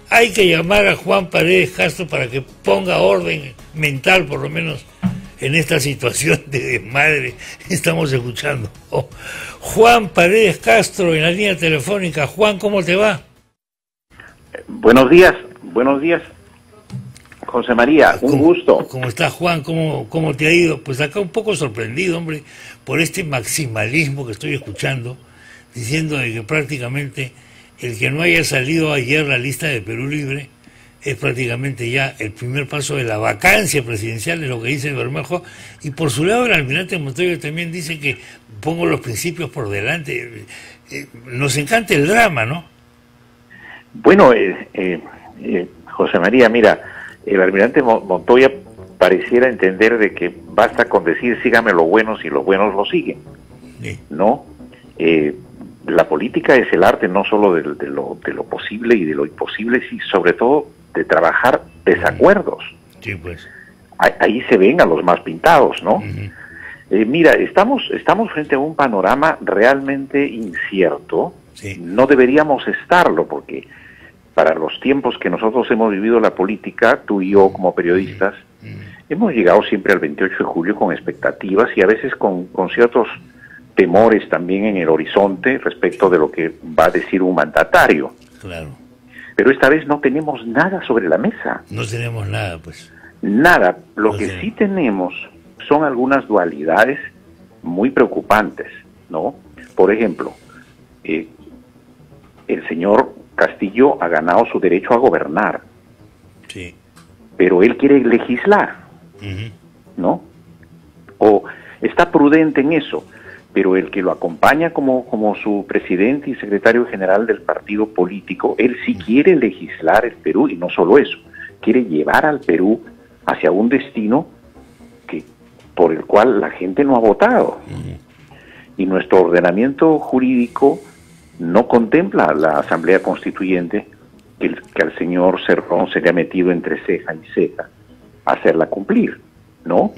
Hay que llamar a Juan Paredes Castro para que ponga orden mental, por lo menos, en esta situación de desmadre que estamos escuchando. Oh, Juan Paredes Castro en la línea telefónica. Juan, ¿cómo te va? Buenos días, José María, un gusto. ¿Cómo estás, Juan? ¿Cómo te ha ido? Pues acá un poco sorprendido, hombre, por este maximalismo que estoy escuchando, diciendo de que prácticamente el que no haya salido ayer la lista de Perú Libre es prácticamente ya el primer paso de la vacancia presidencial, es lo que dice Bermejo, y por su lado el almirante Montoya también dice que pongo los principios por delante. Nos encanta el drama, ¿no? Bueno, José María, mira, el almirante Montoya pareciera entender de que basta con decir sígame los buenos y los buenos lo siguen, sí. ¿No? La política es el arte no solo de lo posible y de lo imposible, sino sobre todo de trabajar desacuerdos. Sí, pues. Ahí se ven a los más pintados, ¿no? Mira, estamos frente a un panorama realmente incierto. Sí. No deberíamos estarlo, porque para los tiempos que nosotros hemos vivido la política, tú y yo como periodistas, hemos llegado siempre al 28 de julio con expectativas y a veces con ciertos temores también en el horizonte respecto de lo que va a decir un mandatario. Claro. Pero esta vez no tenemos nada sobre la mesa. No tenemos nada, pues. Nada. Lo que sí tenemos son algunas dualidades muy preocupantes, ¿no? Por ejemplo, el señor Castillo ha ganado su derecho a gobernar. Sí. Pero él quiere legislar, ¿no? O está prudente en eso, pero el que lo acompaña como su presidente y secretario general del partido político, él sí quiere legislar el Perú, y no solo eso, quiere llevar al Perú hacia un destino por el cual la gente no ha votado. Y nuestro ordenamiento jurídico no contempla a la Asamblea Constituyente que al señor Cerrón se le ha metido entre ceja y ceja a hacerla cumplir, ¿no?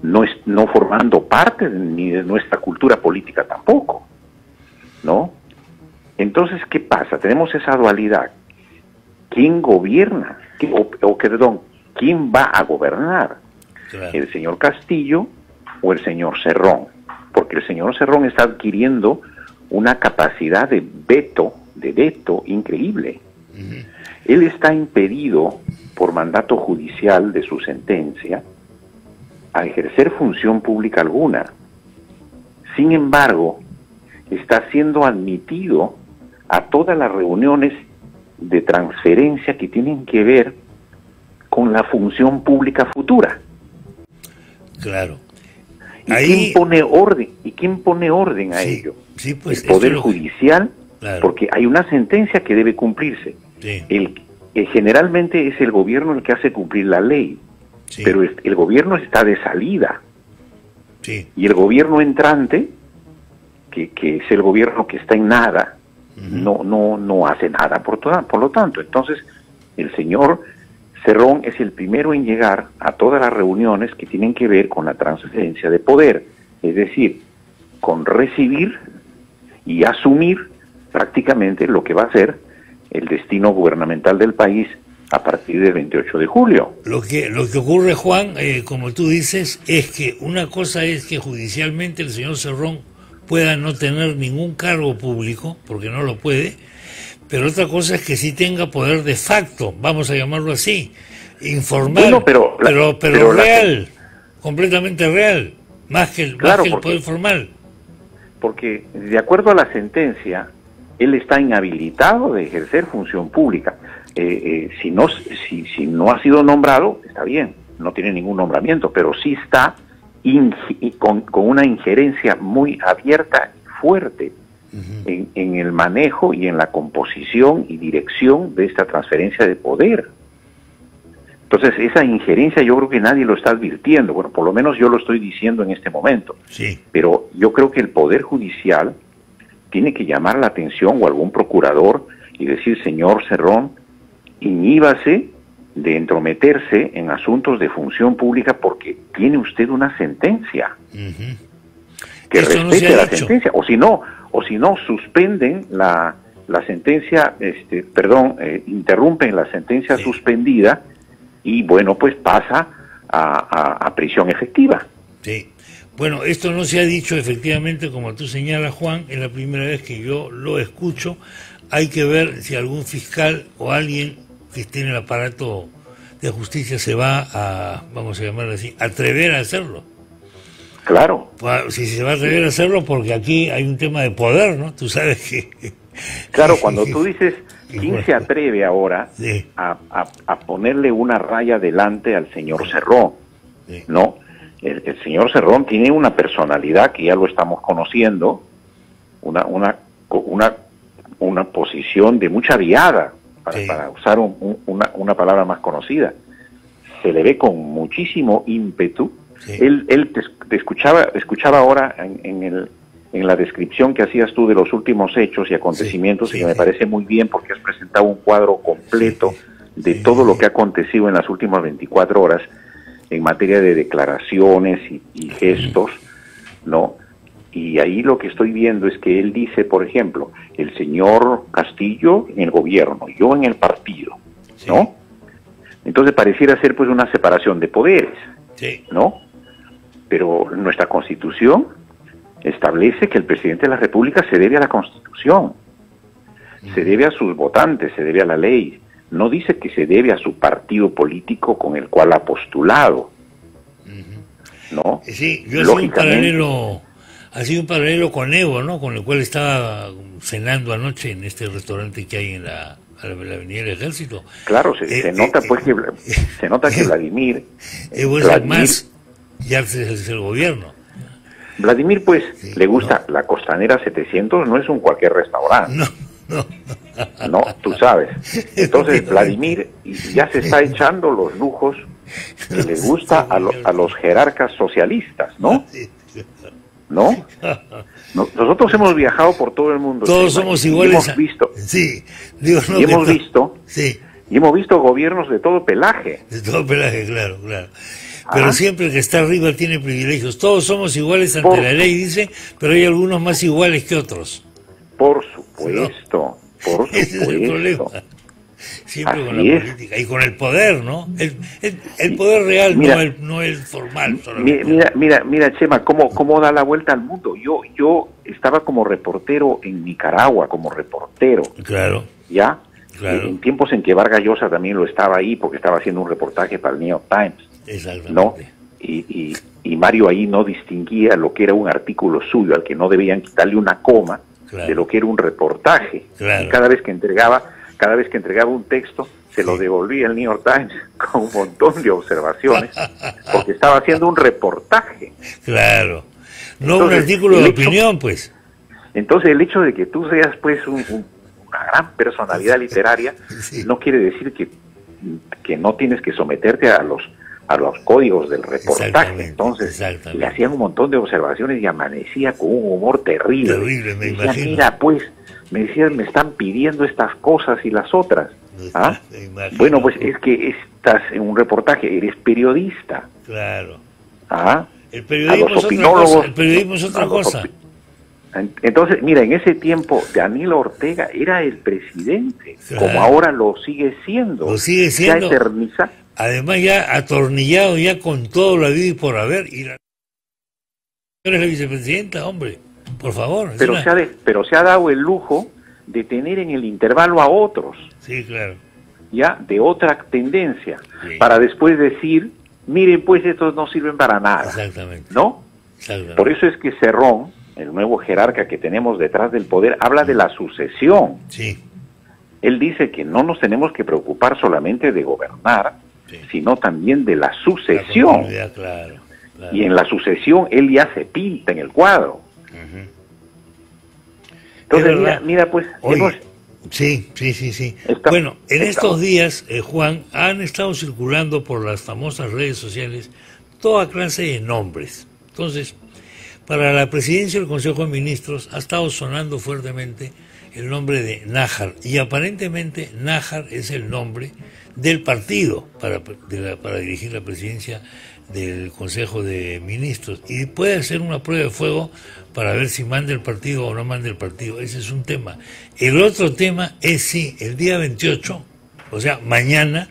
No formando parte ni de nuestra cultura política tampoco, ¿no? Entonces, ¿qué pasa? Tenemos esa dualidad. ¿Quién gobierna? ¿Quién va a gobernar? Claro. ¿El señor Castillo o el señor Cerrón? Porque el señor Cerrón está adquiriendo una capacidad de veto increíble. Él está impedido por mandato judicial de su sentencia a ejercer función pública alguna. Sin embargo, está siendo admitido a todas las reuniones de transferencia que tienen que ver con la función pública futura. Claro. ¿Y quién pone orden a ello? Sí, pues, el Poder Judicial, claro. Porque hay una sentencia que debe cumplirse. Sí. Generalmente es el gobierno el que hace cumplir la ley. Sí. Pero el gobierno está de salida. Sí. Y el gobierno entrante, que es el gobierno que está en nada, no hace nada por lo tanto. Entonces, el señor Cerrón es el primero en llegar a todas las reuniones que tienen que ver con la transferencia de poder, es decir, con recibir y asumir prácticamente lo que va a ser el destino gubernamental del país a partir del 28 de julio. Lo que ocurre, Juan, como tú dices, es que una cosa es que judicialmente el señor Cerrón pueda no tener ningún cargo público, porque no lo puede, pero otra cosa es que sí tenga poder de facto, vamos a llamarlo así, informal, bueno, pero real, completamente real, más que el poder formal. Porque de acuerdo a la sentencia, él está inhabilitado de ejercer función pública. Si no ha sido nombrado, está bien, no tiene ningún nombramiento, pero sí está con una injerencia muy abierta y fuerte en el manejo y en la composición y dirección de esta transferencia de poder. Entonces, esa injerencia yo creo que nadie lo está advirtiendo. Bueno, por lo menos yo lo estoy diciendo en este momento. Sí. Pero yo creo que el Poder Judicial tiene que llamar la atención, o algún procurador, y decir, señor Cerrón, inhíbase de entrometerse en asuntos de función pública porque tiene usted una sentencia. Que respete la sentencia. O si no, suspenden la sentencia, interrumpen la sentencia suspendida y bueno, pues pasa a prisión efectiva. Sí. Bueno, esto no se ha dicho efectivamente, como tú señalas, Juan, es la primera vez que yo lo escucho. Hay que ver si algún fiscal o alguien que esté en el aparato de justicia se va a, vamos a llamarlo así, atrever a hacerlo. Claro. Si se va a atrever a hacerlo, porque aquí hay un tema de poder, ¿no? Tú sabes que... Claro, cuando tú dices, ¿quién se atreve ahora a ponerle una raya delante al señor Cerrón? ¿No? El señor Cerrón tiene una personalidad que ya lo estamos conociendo, una posición de mucha viada, para usar una palabra más conocida. Se le ve con muchísimo ímpetu. Él te escuchaba ahora en la descripción que hacías tú de los últimos hechos y acontecimientos, y me parece muy bien porque has presentado un cuadro completo de todo lo que ha acontecido en las últimas 24 horas en materia de declaraciones y gestos, ¿no? Y ahí lo que estoy viendo es que él dice, por ejemplo, el señor Castillo en el gobierno, yo en el partido, ¿no? Entonces pareciera ser pues una separación de poderes, ¿no? Pero nuestra Constitución establece que el presidente de la República se debe a la Constitución, se debe a sus votantes, se debe a la ley. No dice que se debe a su partido político con el cual ha postulado, ¿no? Sí, yo hacía un paralelo con Evo, ¿no? Con el cual estaba cenando anoche en este restaurante que hay en la Avenida del Ejército. Claro, se nota pues que se nota que Vladimir Evo es el más, ya es el gobierno. Vladimir pues le gusta la Costanera 700, no es un cualquier restaurante. No, tú sabes. Entonces Vladimir ya se está echando los lujos que le gusta a los jerarcas socialistas, ¿no? ¿No? Nosotros hemos viajado por todo el mundo. Todos somos iguales. Hemos visto. Y hemos visto gobiernos de todo pelaje. De todo pelaje, claro. Pero siempre el que está arriba tiene privilegios. Todos somos iguales ante la ley, dice, pero hay algunos más iguales que otros. Por supuesto, por supuesto. Ese es el problema. Siempre así con la política y con el poder, ¿no? El poder real, no el formal. Mira, Chema, cómo da la vuelta al mundo. Yo estaba como reportero en Nicaragua, Claro. ¿Ya? Claro. En tiempos en que Vargas Llosa también lo estaba ahí, porque estaba haciendo un reportaje para el New York Times. Exactamente. ¿No? Y Mario ahí no distinguía lo que era un artículo suyo, al que no debían quitarle una coma, de lo que era un reportaje. Claro. Y cada vez que entregaba un texto, se lo devolvía el New York Times con un montón de observaciones, porque estaba haciendo un reportaje. Claro. No entonces, un artículo de opinión, pues. Entonces el hecho de que tú seas pues una gran personalidad literaria no quiere decir que no tienes que someterte a los códigos del reportaje. Entonces le hacían un montón de observaciones y amanecía con un humor terrible. Me imagino. Mira, pues, me decían, me están pidiendo estas cosas y las otras. ¿Ah? Bueno, pues es que estás en un reportaje, eres periodista. Claro. ¿Ah? El periodismo es otra cosa. Entonces, mira, en ese tiempo Danilo Ortega era el presidente, como ahora lo sigue siendo. Lo sigue siendo. Ya eternizado. Además ya atornillado ya con todo lo habido y por haber. Y la vicepresidenta, hombre, por favor. Pero se ha dado el lujo de tener en el intervalo a otros. Sí, claro. Ya, de otra tendencia. Para después decir, miren, pues estos no sirven para nada. Exactamente. ¿No? Exactamente. Por eso es que Cerrón, el nuevo jerarca que tenemos detrás del poder, habla de la sucesión. Sí. Él dice que no nos tenemos que preocupar solamente de gobernar, sino también de la sucesión. Claro. Y en la sucesión él ya se pinta en el cuadro. Entonces, mira, pues... Sí. Bueno, en estos días, Juan, han estado circulando por las famosas redes sociales toda clase de nombres. Entonces, para la presidencia del Consejo de Ministros ha estado sonando fuertemente el nombre de Nájar, y aparentemente Nájar es el nombre del partido para dirigir la presidencia del Consejo de Ministros, y puede hacer una prueba de fuego para ver si manda el partido o no manda el partido. Ese es un tema. El otro tema es si el día 28, o sea, mañana,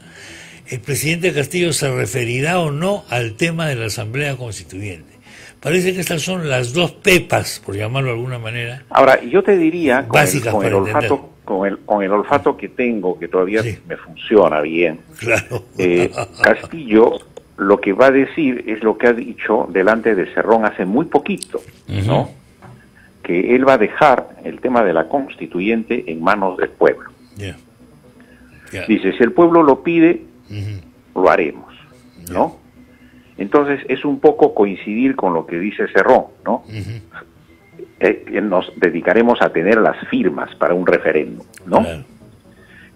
el presidente Castillo se referirá o no al tema de la Asamblea Constituyente. Parece que estas son las dos pepas, por llamarlo de alguna manera. Ahora, yo te diría, con el olfato que tengo, que todavía me funciona bien, claro. Castillo lo que va a decir es lo que ha dicho delante de Cerrón hace muy poquito, ¿no? Que él va a dejar el tema de la constituyente en manos del pueblo. Dice, si el pueblo lo pide, lo haremos, ¿no? Entonces es un poco coincidir con lo que dice Cerrón, ¿no? Nos dedicaremos a tener las firmas para un referéndum, ¿no? Claro.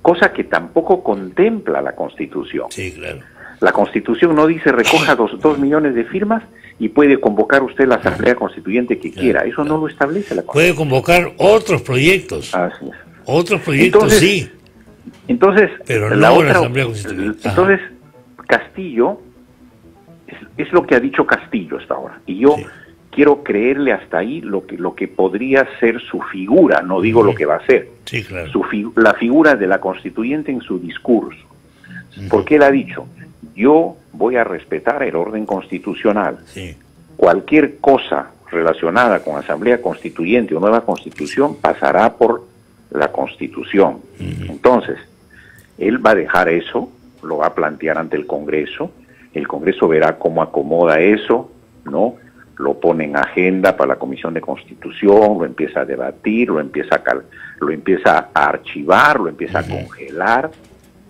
Cosa que tampoco contempla la Constitución. Sí, claro. La Constitución no dice recoja 2 millones de firmas y puede convocar usted la Asamblea Constituyente que quiera. Eso no lo establece la Constitución. Puede convocar otros proyectos. Así es. Otros proyectos, entonces, sí. Entonces, pero no la Asamblea Constituyente. Entonces, Castillo, es lo que ha dicho Castillo hasta ahora. Y yo quiero creerle hasta ahí lo que podría ser su figura, no digo lo que va a ser. Sí, claro. La figura de la Constituyente en su discurso. Porque él ha dicho, yo voy a respetar el orden constitucional. Cualquier cosa relacionada con Asamblea Constituyente o nueva Constitución pasará por la Constitución. Entonces, él va a dejar eso, lo va a plantear ante el Congreso verá cómo acomoda eso, ¿no? Lo pone en agenda para la Comisión de Constitución, lo empieza a debatir, lo empieza a archivar, lo empieza a congelar,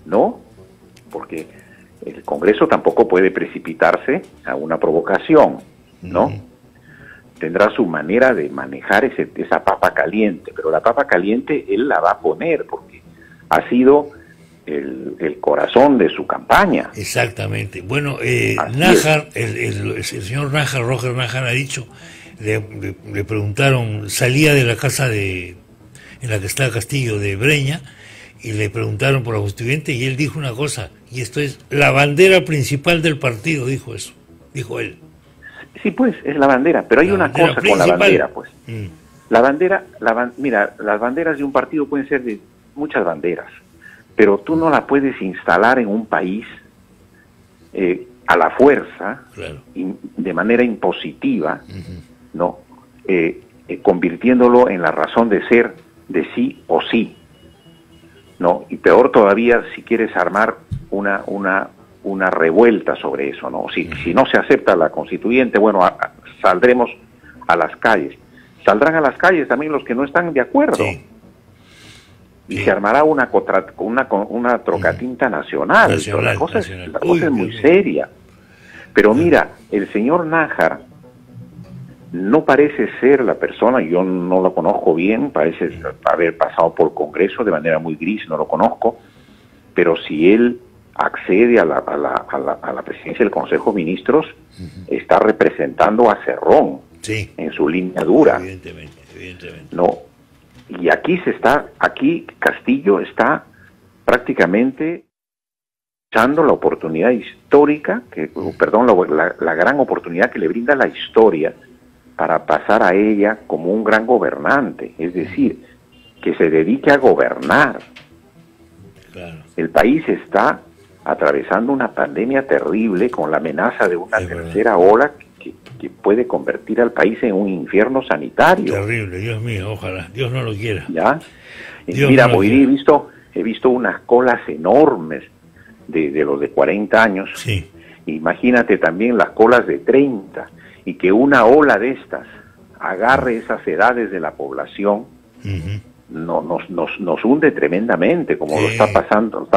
¿no? Porque el Congreso tampoco puede precipitarse a una provocación, ¿no? Tendrá su manera de manejar esa papa caliente, pero la papa caliente él la va a poner porque ha sido el corazón de su campaña. Exactamente. Bueno, Nájar, el señor Nájar, Roger Nájar ha dicho, le preguntaron, salía de la casa en la que está Castillo, de Breña, y le preguntaron por la constituyente y él dijo una cosa, y esto es la bandera principal del partido, dijo él. Sí, pues, es la bandera, pero hay una cosa principal con la bandera, pues. La bandera, mira, las banderas de un partido pueden ser de muchas banderas, pero tú no la puedes instalar en un país a la fuerza, de manera impositiva, ¿no? Convirtiéndolo en la razón de ser de sí o sí, ¿no? Y peor todavía si quieres armar una revuelta sobre eso, ¿no? Si no se acepta la constituyente, bueno, saldremos a las calles. Saldrán a las calles también los que no están de acuerdo. Y se armará una trocatinta nacional. La cosa es muy seria. Pero mira, el señor Nájar no parece ser la persona, yo no lo conozco bien, parece haber pasado por Congreso de manera muy gris, no lo conozco, pero si él accede a la presidencia del Consejo de Ministros, está representando a Cerrón en su línea dura. Evidentemente. No. Y aquí Castillo está prácticamente echando la oportunidad histórica, la gran oportunidad que le brinda la historia para pasar a ella como un gran gobernante, es decir, que se dedique a gobernar. Claro. El país está atravesando una pandemia terrible con la amenaza de una tercera ola que puede convertir al país en un infierno sanitario. Terrible, Dios mío, ojalá, Dios no lo quiera. ¿Ya? Mira, hoy he visto unas colas enormes de los de 40 años. Imagínate también las colas de 30, y que una ola de estas agarre esas edades de la población, nos hunde tremendamente, como lo están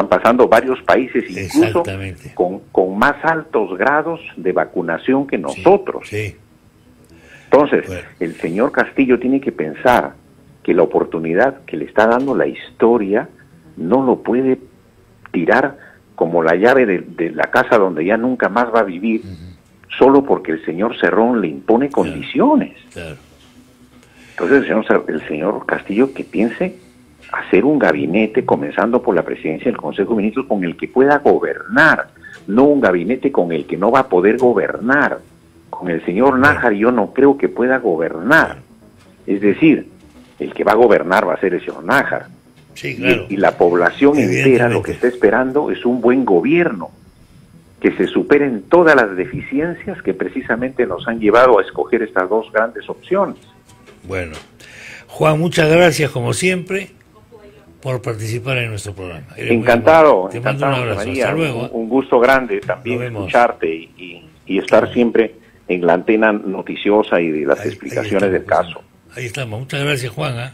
pasando varios países, incluso con más altos grados de vacunación que nosotros. Entonces, el señor Castillo tiene que pensar que la oportunidad que le está dando la historia no lo puede tirar como la llave de la casa donde ya nunca más va a vivir, solo porque el señor Cerrón le impone condiciones. Entonces el señor Castillo que piense hacer un gabinete, comenzando por la presidencia del Consejo de Ministros, con el que pueda gobernar, no un gabinete con el que no va a poder gobernar. Con el señor Nájar yo no creo que pueda gobernar. Es decir, el que va a gobernar va a ser el señor Nájar. Sí, claro. Y la población entera lo que está esperando es un buen gobierno, que se superen todas las deficiencias que precisamente nos han llevado a escoger estas dos grandes opciones. Bueno, Juan, muchas gracias como siempre por participar en nuestro programa. Encantado, te mando un abrazo. María, hasta luego. Un gusto grande también escucharte y estar siempre en la antena noticiosa y de las explicaciones del caso. Ahí estamos, muchas gracias, Juan.